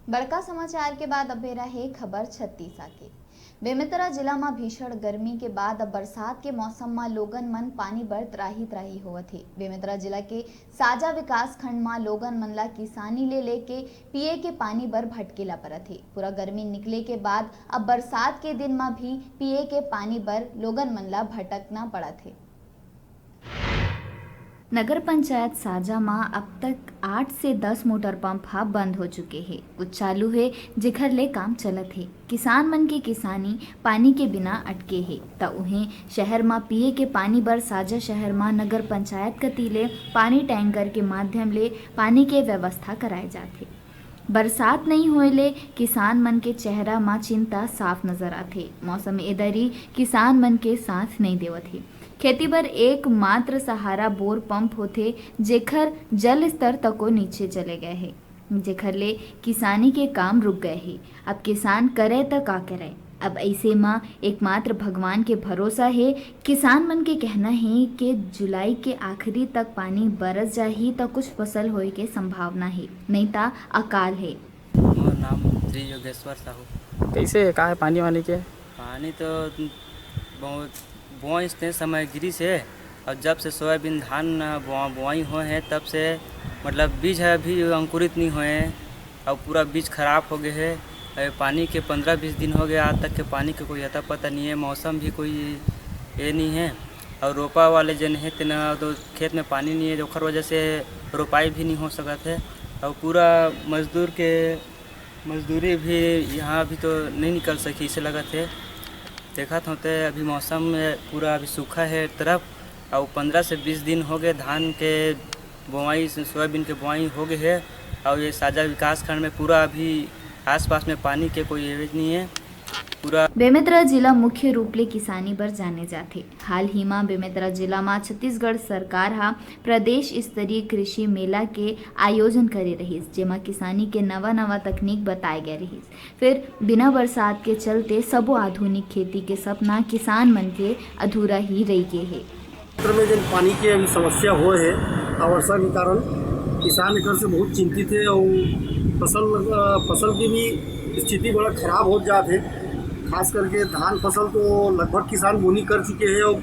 बड़का समाचार के बाद अब रहे खबर छत्तीसा के। बेमेतरा जिला में भीषण गर्मी के बाद अब बरसात के मौसम में लोगन मन पानी बर त्राही त्राही होवत हे। बेमेतरा जिला के साजा विकास खंड में लोगन मन ला किसानी ले लेके पिए के पानी बर भटकेला परत हे। पूरा गर्मी निकले के बाद अब बरसात के दिन में भी पिए के पानी बर लोगन मन ला भटकना पड़त हे। नगर पंचायत साजा में अब तक 8 से 10 मोटर पंप बंद हो चुके हैं। कुछ चालू है जेखर ले काम चलत है। किसान मन के किसानी पानी के बिना अटके है त उन्हें शहर में पिए के पानी बर साजा शहर में नगर पंचायत कतीले पानी टैंकर के माध्यम ले पानी के व्यवस्था कराए जाते। बरसात नहीं होएले किसान मन के चेहरा में चिंता साफ नजर आथे। मौसम एदरी किसान मन के साथ नहीं देवत है। खेती बर एकमात्र सहारा बोर पंप होथे जेखर जल स्तर तको नीचे चले गए हैं, जेखर ले किसानी के काम रुक गए हैं। अब किसान करे त का करे। अब ऐसे में एकमात्र भगवान के भरोसा है। किसान मन के कहना है कि जुलाई के आखिरी तक पानी बरस जाही तो कुछ फसल होए के संभावना है, नहीं ता अकाल है। मोर नाम श्री योगेश्वर साहू। कैसे है, का है पानी वानी के? पानी तो बहुत बुआई से समय गिरी से और जब से सोयाबीन धान बुआई हुए हैं तब से मतलब बीज है अभी अंकुरित नहीं हुए हैं और पूरा बीज खराब हो गए है। पानी के 15-20 दिन हो गए, आज तक के पानी के कोई अता पता नहीं है। मौसम भी कोई ये नहीं है और रोपा वाले जन है तेना तो खेत में पानी नहीं है, जोखर वजह से रोपाई भी नहीं हो सकत है। और पूरा मजदूरी भी यहाँ अभी तो नहीं निकल सकी, इसे लगत है। देखा होते अभी मौसम में पूरा अभी सूखा है तरफ और 15 से 20 दिन हो गए धान के बुआई सोयाबीन के बुआई हो गए है। और ये साजा विकास खंड में पूरा अभी आसपास में पानी के कोई एवज नहीं है। पूरा बेमेतरा जिला मुख्य रूप ले किसानी बर जाने जाते। हाल ही में बेमेतरा जिला में छत्तीसगढ़ सरकार हा प्रदेश स्तरीय कृषि मेला के आयोजन करे रहीस, जेमा किसानी के नवा तकनीक बताए गए रहीस। फिर बिना बरसात के चलते सबो आधुनिक खेती के सपना किसान मन के अधूरा ही रह गए है। में जन पानी के अभी समस्या हो है और वर्षा के कारण किसान इधर से बहुत चिंतित है और फसल की भी स्थिति बड़ा खराब हो जाती है। खास करके धान फसल तो लगभग किसान बोनी कर चुके हैं और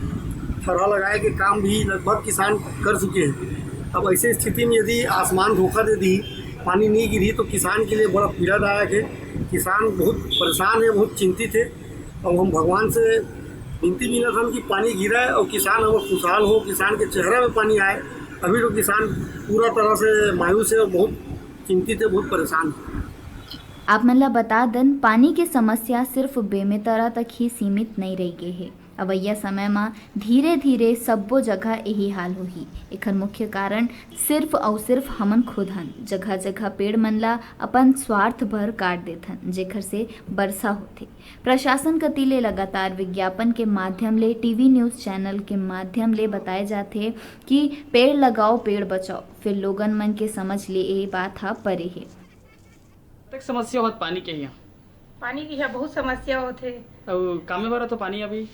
फरहा लगाए के काम भी लगभग किसान कर चुके हैं। अब ऐसे स्थिति में यदि आसमान धोखा दे दी, पानी नहीं गिरी तो किसान के लिए बड़ा पीड़ादायक है। किसान बहुत परेशान है, बहुत चिंतित है और हम भगवान से विनती भी न था कि पानी गिराए और किसान हम खुशहाल हो, किसान के चेहरे में पानी आए। अभी तो किसान पूरा तरह से मायूस है और बहुत चिंतित है, बहुत परेशान है। आप मन ला बता दन पानी के समस्या सिर्फ बेमेतरा तक ही सीमित नहीं रह गए है। अवैया समय में धीरे धीरे सब्बो जगह यही हाल होही। एखर मुख्य कारण सिर्फ और सिर्फ हमन खुद हन। जगह जगह पेड़ मन ला अपन स्वार्थ भर काट देथन, जेखर से वर्षा होथे। प्रशासन कती ले लगातार विज्ञापन के माध्यम ले टीवी न्यूज़ चैनल के माध्यम ले बताए जाथे कि पेड़ लगाओ पेड़ बचाओ, फिर लोगन मन के समझ ले ये बात हा परे है। समस्या होत पानी के यहाँ? पानी की यहाँ बहुत समस्या होते। और कामे भरा तो पानी अभी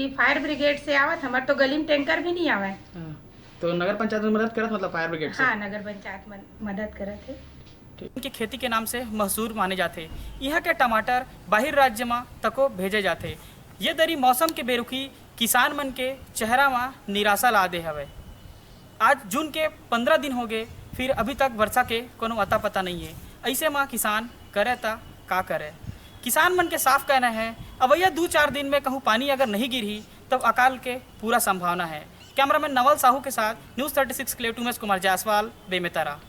फायर ब्रिगेड से आवत, हमारे तो गली में टैंकर भी नहीं आवा है। तो नगर पंचायत में मदद करत, मतलब फायर ब्रिगेड से? हाँ, नगर पंचायत मदद करत है। इनकी खेती के नाम से मशहूर माने जाते। यहाँ के टमाटर बाहर राज्य में तको भेजे जाते। ये दरी मौसम के बेरुखी किसान मन के चेहरा में निराशा ला दे हवे। आज जून के 15 दिन हो गए, फिर अभी तक वर्षा के कोनो अता पता नहीं है। ऐसे में किसान करे ता का करे। किसान मन के साफ कहना है अवैया 2-4 दिन में कहूँ पानी अगर नहीं गिरी तो अकाल के पूरा संभावना है। कैमरामैन नवल साहू के साथ न्यूज़ 36 के लिए उमेश कुमार जायसवाल, बेमेतरा।